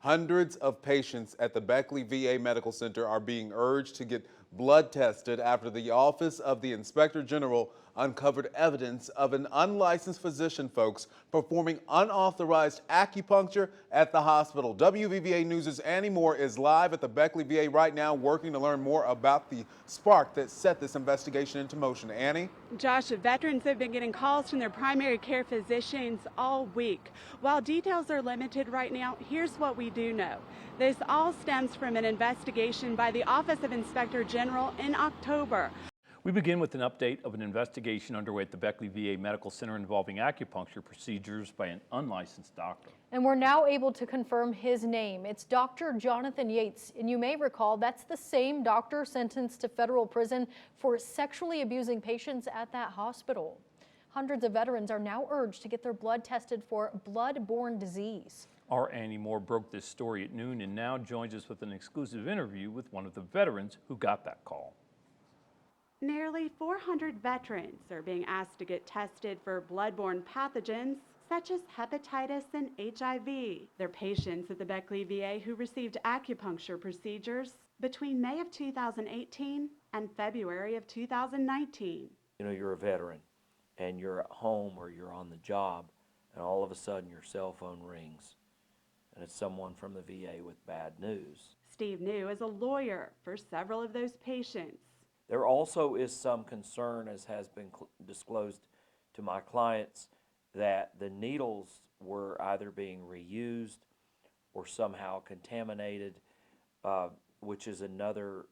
Hundreds of patients at the Beckley V-A Medical Center are being urged to get blood tested after the Office of the Inspector General uncovered evidence of an unlicensed physician, folks, performing unauthorized acupuncture at the hospital. WVVA News' Annie Moore is live at the Beckley VA right now, working to learn more about the spark that set this investigation into motion. Annie? Josh, veterans have been getting calls from their primary care physicians all week. While details are limited right now, here's what we do know. This all stems from an investigation by the Office of Inspector General in October. We begin with an update of an investigation underway at the Beckley V-A Medical Center involving acupuncture procedures by an unlicensed doctor. And we're now able to confirm his name. It's Dr. Jonathan Yates, and you may recall that's the same doctor sentenced to federal prison for sexually abusing patients at that hospital. Hundreds of veterans are now urged to get their blood tested for blood-borne disease. Our Annie Moore broke this story at noon and now joins us with an exclusive interview with one of the veterans who got that call. Nearly 400 veterans are being asked to get tested for blood-borne pathogens such as hepatitis and HIV. They're patients at the Beckley VA who received acupuncture procedures between May of 2018 and February of 2019. You know, you're a veteran and you're at home or you're on the job, and all of a sudden your cell phone rings and it's someone from the VA with bad news. Steve New is a lawyer for several of those patients. There also is some concern, as has been disclosed to my clients, that the needles were either being reused or somehow contaminated, which is another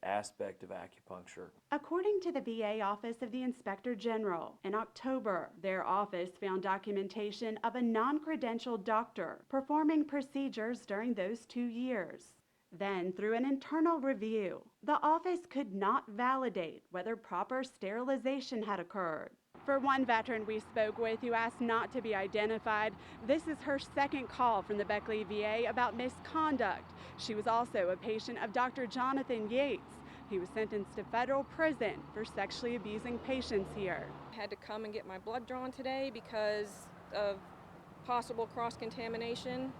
aspect of acupuncture. According to the VA Office of the Inspector General, in October, their office found documentation of a non-credentialed doctor performing procedures during those 2 years. Then, through an internal review, the office could not validate whether proper sterilization had occurred. For one veteran we spoke with who asked not to be identified, this is her second call from the Beckley VA about misconduct. She was also a patient of Dr. Jonathan Yates. He was sentenced to federal prison for sexually abusing patients here. I had to come and get my blood drawn today because of possible cross-contamination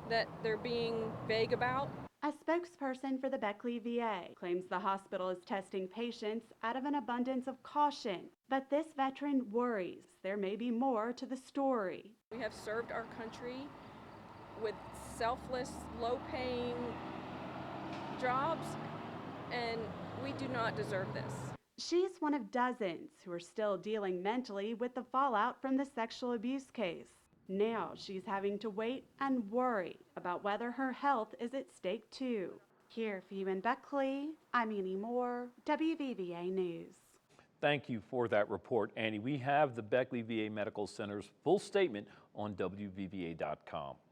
that they're being vague about. A spokesperson for the Beckley VA claims the hospital is testing patients out of an abundance of caution, but this veteran worries there may be more to the story. We have served our country with selfless, low-paying jobs, and we do not deserve this. She's one of dozens who are still dealing mentally with the fallout from the sexual abuse case. Now she's having to wait and worry about whether her health is at stake too. Here for you in Beckley, I'm Annie Moore, WVVA News. Thank you for that report, Annie. We have the Beckley VA Medical Center's full statement on WVVA.com.